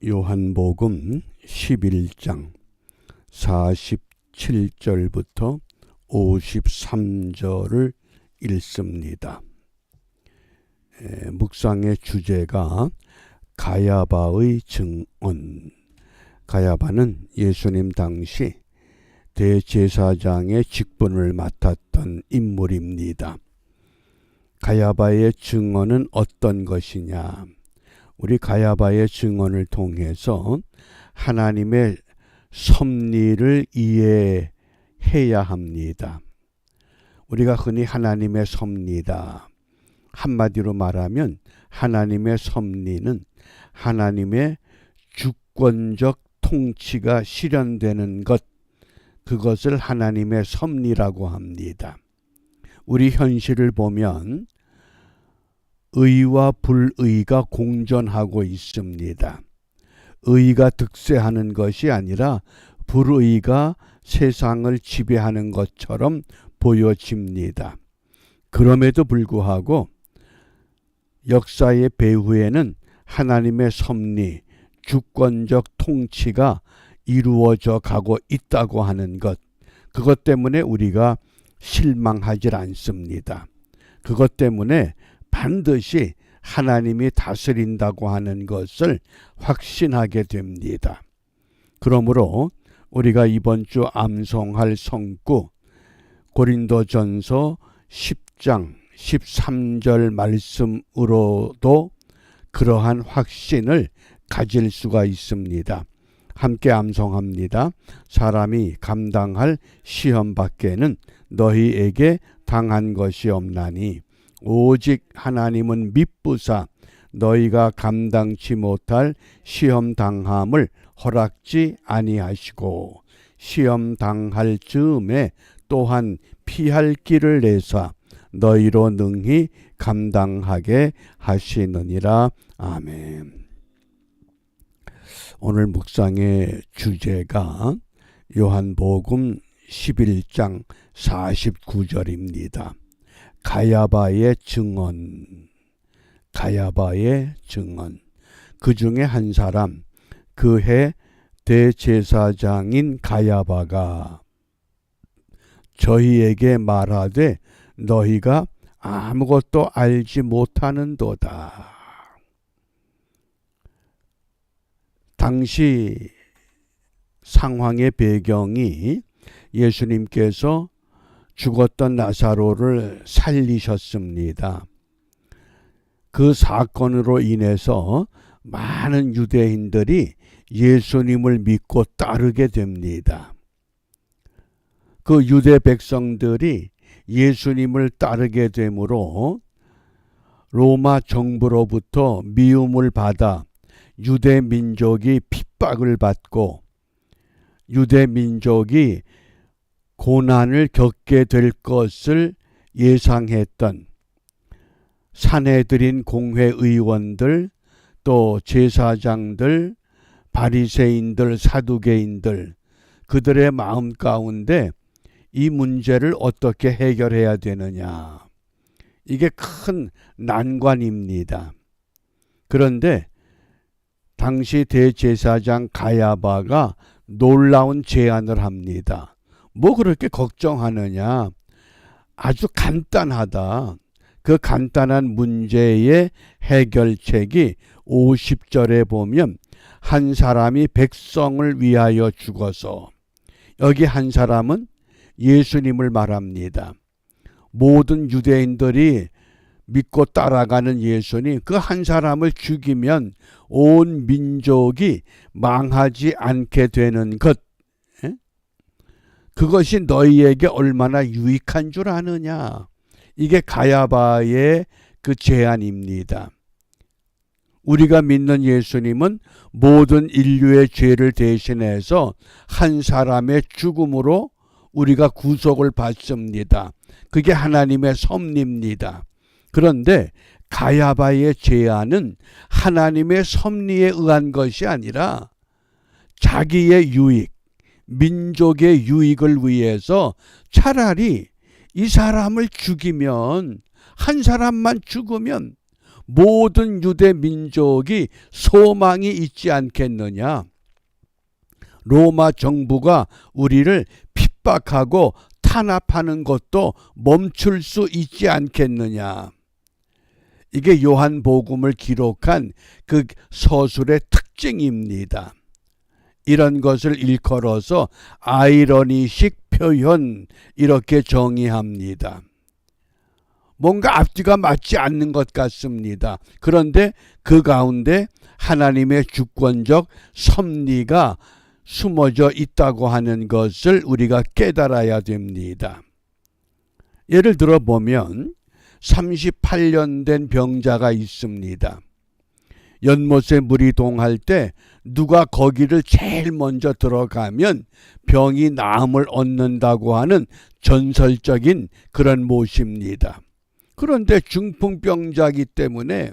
요한복음 11장 47절부터 53절을 읽습니다. 묵상의 주제가 가야바의 증언. 가야바는 예수님 당시 대제사장의 직분을 맡았던 인물입니다. 가야바의 증언은 어떤 것이냐? 우리 가야바의 증언을 통해서 하나님의 섭리를 이해해야 합니다. 우리가 흔히 하나님의 섭리다. 한마디로 말하면 하나님의 섭리는 하나님의 주권적 통치가 실현되는 것, 그것을 하나님의 섭리라고 합니다. 우리 현실을 보면 의와 불의가 공존하고 있습니다. 의가 득세하는 것이 아니라 불의가 세상을 지배하는 것처럼 보여집니다. 그럼에도 불구하고 역사의 배후에는 하나님의 섭리, 주권적 통치가 이루어져 가고 있다고 하는 것, 그것 때문에 우리가 실망하지 않습니다. 그것 때문에 반드시 하나님이 다스린다고 하는 것을 확신하게 됩니다. 그러므로 우리가 이번 주 암송할 성구 고린도전서 10장 13절 말씀으로도 그러한 확신을 가질 수가 있습니다. 함께 암송합니다. 사람이 감당할 시험 밖에는 너희에게 당한 것이 없나니 오직 하나님은 미쁘사 너희가 감당치 못할 시험 당함을 허락지 아니하시고 시험 당할 즈음에 또한 피할 길을 내사 너희로 능히 감당하게 하시느니라. 아멘. 오늘 묵상의 주제가 요한복음 11장 49절입니다. 가야바의 증언. 가야바의 증언. 그 중에 한 사람, 그해 대제사장인 가야바가 저희에게 말하되 너희가 아무것도 알지 못하는도다. 당시 상황의 배경이 예수님께서 죽었던 나사로를 살리셨습니다. 그 사건으로 인해서 많은 유대인들이 예수님을 믿고 따르게 됩니다. 그 유대 백성들이 예수님을 따르게 되므로 로마 정부로부터 미움을 받아 유대 민족이 핍박을 받고 유대 민족이 고난을 겪게 될 것을 예상했던 산헤드린 공회의원들, 또 제사장들, 바리새인들, 사두개인들, 그들의 마음 가운데 이 문제를 어떻게 해결해야 되느냐, 이게 큰 난관입니다. 그런데 당시 대제사장 가야바가 놀라운 제안을 합니다. 뭐 그렇게 걱정하느냐? 아주 간단하다. 그 간단한 문제의 해결책이 50절에 보면 한 사람이 백성을 위하여 죽어서, 여기 한 사람은 예수님을 말합니다. 모든 유대인들이 믿고 따라가는 예수님, 그 한 사람을 죽이면 온 민족이 망하지 않게 되는 것, 그것이 너희에게 얼마나 유익한 줄 아느냐. 이게 가야바의 그 제안입니다. 우리가 믿는 예수님은 모든 인류의 죄를 대신해서 한 사람의 죽음으로 우리가 구속을 받습니다. 그게 하나님의 섭리입니다. 그런데 가야바의 제안은 하나님의 섭리에 의한 것이 아니라 자기의 유익, 민족의 유익을 위해서 차라리 이 사람을 죽이면, 한 사람만 죽으면 모든 유대 민족이 소망이 있지 않겠느냐? 로마 정부가 우리를 핍박하고 탄압하는 것도 멈출 수 있지 않겠느냐? 이게 요한복음을 기록한 그 서술의 특징입니다. 이런 것을 일컬어서 아이러니식 표현 이렇게 정의합니다. 뭔가 앞뒤가 맞지 않는 것 같습니다. 그런데 그 가운데 하나님의 주권적 섭리가 숨어져 있다고 하는 것을 우리가 깨달아야 됩니다. 예를 들어 보면 38년 된 병자가 있습니다. 연못에 물이 동할 때 누가 거기를 제일 먼저 들어가면 병이 나음을 얻는다고 하는 전설적인 그런 못입니다. 그런데 중풍병자이기 때문에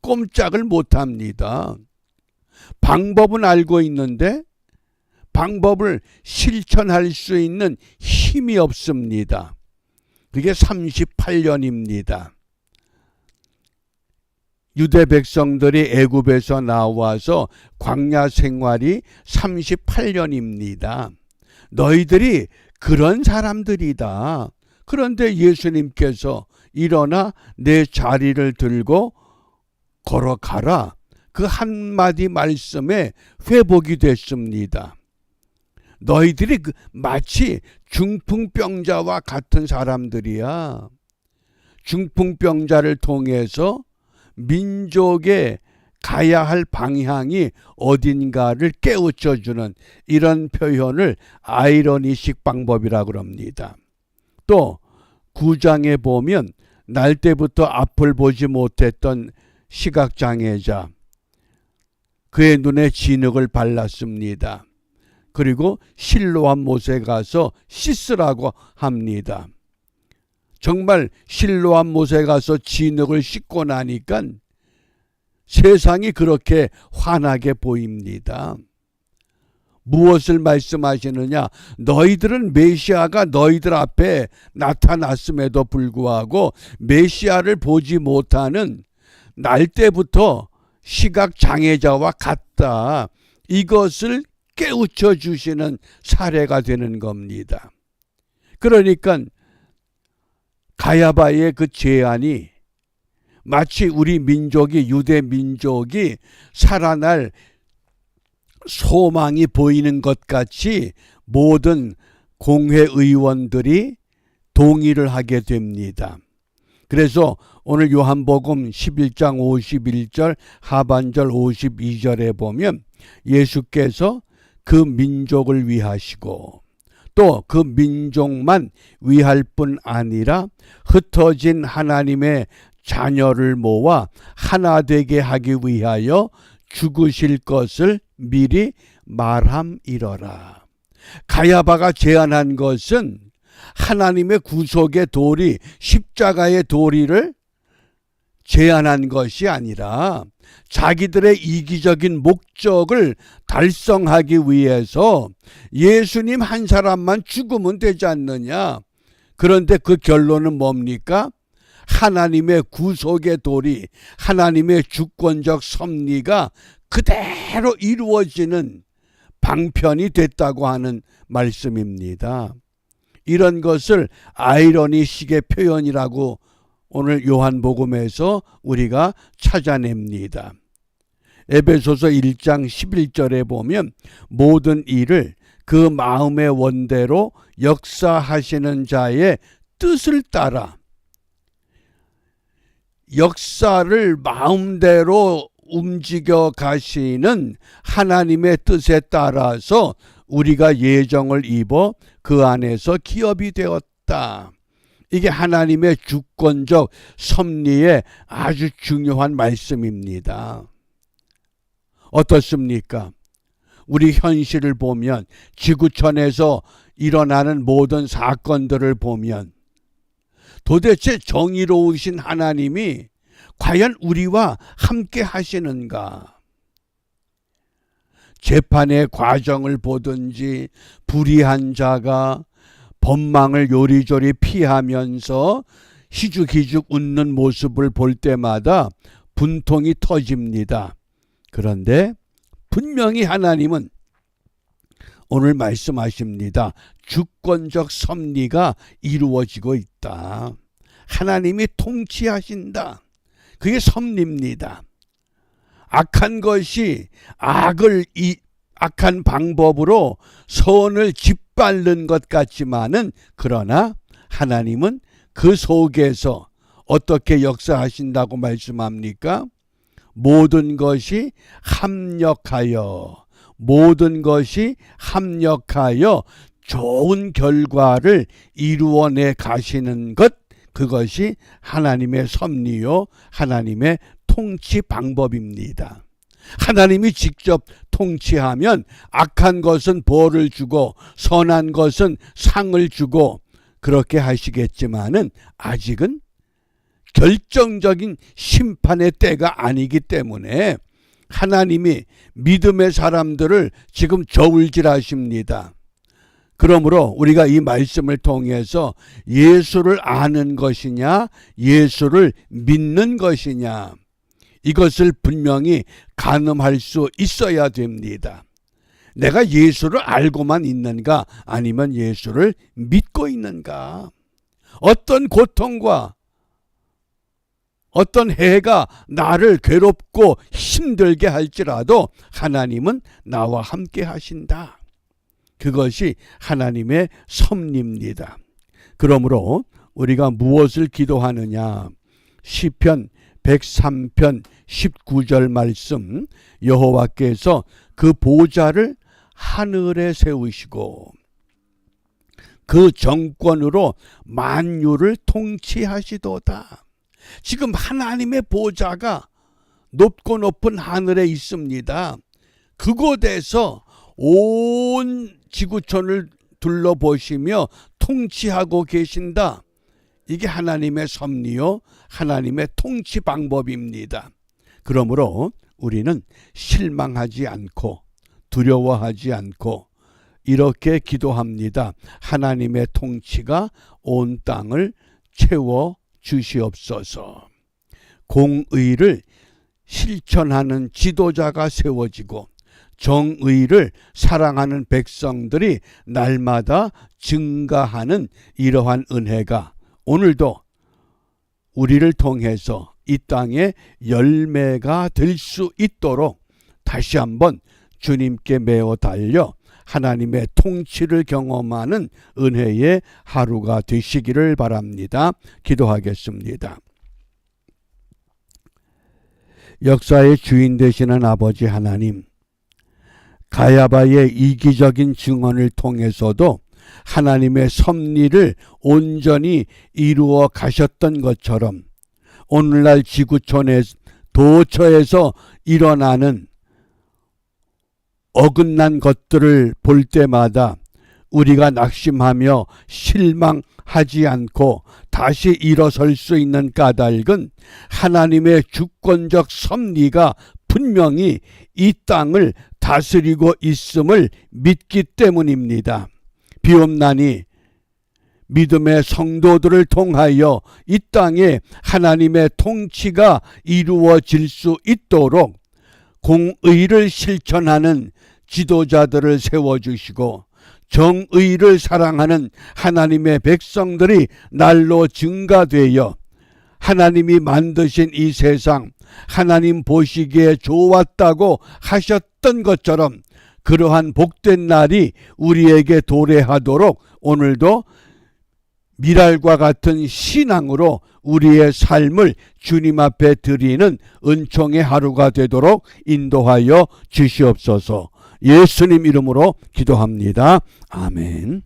꼼짝을 못합니다. 방법은 알고 있는데 방법을 실천할 수 있는 힘이 없습니다. 그게 38년입니다. 유대 백성들이 애굽에서 나와서 광야 생활이 38년입니다. 너희들이 그런 사람들이다. 그런데 예수님께서 일어나 내 자리를 들고 걸어가라. 그 한마디 말씀에 회복이 됐습니다. 너희들이 마치 중풍병자와 같은 사람들이야. 중풍병자를 통해서 민족의 가야 할 방향이 어딘가를 깨우쳐주는 이런 표현을 아이러니식 방법이라고 합니다. 또 9장에 보면 날 때부터 앞을 보지 못했던 시각장애자, 그의 눈에 진흙을 발랐습니다. 그리고 실로암 못에 가서 씻으라고 합니다. 정말 실로암 못에 가서 진흙을 씻고 나니까 세상이 그렇게 환하게 보입니다. 무엇을 말씀하시느냐? 너희들은 메시아가 너희들 앞에 나타났음에도 불구하고 메시아를 보지 못하는 날 때부터 시각장애자와 같다. 이것을 깨우쳐 주시는 사례가 되는 겁니다. 그러니까 가야바의 그 제안이 마치 우리 민족이, 유대 민족이 살아날 소망이 보이는 것 같이 모든 공회의원들이 동의를 하게 됩니다. 그래서 오늘 요한복음 11장 51절 하반절 52절에 보면 예수께서 그 민족을 위하시고 또 그 민족만 위할 뿐 아니라 흩어진 하나님의 자녀를 모아 하나 되게 하기 위하여 죽으실 것을 미리 말함이러라. 가야바가 제안한 것은 하나님의 구속의 도리, 십자가의 도리를 제안한 것이 아니라 자기들의 이기적인 목적을 달성하기 위해서 예수님 한 사람만 죽으면 되지 않느냐. 그런데 그 결론은 뭡니까? 하나님의 구속의 도리, 하나님의 주권적 섭리가 그대로 이루어지는 방편이 됐다고 하는 말씀입니다. 이런 것을 아이러니식의 표현이라고 오늘 요한복음에서 우리가 찾아냅니다. 에베소서 1장 11절에 보면 모든 일을 그 마음의 원대로 역사하시는 자의 뜻을 따라, 역사를 마음대로 움직여 가시는 하나님의 뜻에 따라서 우리가 예정을 입어 그 안에서 기업이 되었다. 이게 하나님의 주권적 섭리의 아주 중요한 말씀입니다. 어떻습니까? 우리 현실을 보면, 지구촌에서 일어나는 모든 사건들을 보면 도대체 정의로우신 하나님이 과연 우리와 함께 하시는가? 재판의 과정을 보든지 불의한 자가 법망을 요리조리 피하면서 희죽희죽 웃는 모습을 볼 때마다 분통이 터집니다. 그런데 분명히 하나님은 오늘 말씀하십니다. 주권적 섭리가 이루어지고 있다. 하나님이 통치하신다. 그게 섭리입니다. 악한 것이 악한 방법으로 선을 짓밟는 것 같지만은, 그러나 하나님은 그 속에서 어떻게 역사하신다고 말씀합니까? 모든 것이 합력하여 좋은 결과를 이루어내 가시는 것, 그것이 하나님의 섭리요 하나님의 통치 방법입니다. 하나님이 직접 통치하면 악한 것은 벌을 주고 선한 것은 상을 주고 그렇게 하시겠지만은, 아직은 결정적인 심판의 때가 아니기 때문에 하나님이 믿음의 사람들을 지금 저울질하십니다. 그러므로 우리가 이 말씀을 통해서 예수를 아는 것이냐, 예수를 믿는 것이냐, 이것을 분명히 가늠할 수 있어야 됩니다. 내가 예수를 알고만 있는가, 아니면 예수를 믿고 있는가? 어떤 고통과 어떤 해가 나를 괴롭고 힘들게 할지라도 하나님은 나와 함께 하신다. 그것이 하나님의 섭리입니다. 그러므로 우리가 무엇을 기도하느냐? 시편 103편 19절 말씀, 여호와께서 그 보좌를 하늘에 세우시고 그 정권으로 만유를 통치하시도다. 지금 하나님의 보좌가 높고 높은 하늘에 있습니다. 그곳에서 온 지구촌을 둘러보시며 통치하고 계신다. 이게 하나님의 섭리요 하나님의 통치 방법입니다. 그러므로 우리는 실망하지 않고 두려워하지 않고 이렇게 기도합니다. 하나님의 통치가 온 땅을 채워 주시옵소서. 공의를 실천하는 지도자가 세워지고 정의를 사랑하는 백성들이 날마다 증가하는 이러한 은혜가 오늘도 우리를 통해서 이 땅에 열매가 될 수 있도록 다시 한번 주님께 매어 달려 하나님의 통치를 경험하는 은혜의 하루가 되시기를 바랍니다. 기도하겠습니다. 역사의 주인 되시는 아버지 하나님, 가야바의 이기적인 증언을 통해서도 하나님의 섭리를 온전히 이루어 가셨던 것처럼 오늘날 지구촌의 도처에서 일어나는 어긋난 것들을 볼 때마다 우리가 낙심하며 실망하지 않고 다시 일어설 수 있는 까닭은 하나님의 주권적 섭리가 분명히 이 땅을 다스리고 있음을 믿기 때문입니다. 비옵나니 믿음의 성도들을 통하여 이 땅에 하나님의 통치가 이루어질 수 있도록 공의를 실천하는 지도자들을 세워주시고 정의를 사랑하는 하나님의 백성들이 날로 증가되어 하나님이 만드신 이 세상 하나님 보시기에 좋았다고 하셨던 것처럼 그러한 복된 날이 우리에게 도래하도록 오늘도 미랄과 같은 신앙으로 우리의 삶을 주님 앞에 드리는 은총의 하루가 되도록 인도하여 주시옵소서. 예수님 이름으로 기도합니다. 아멘.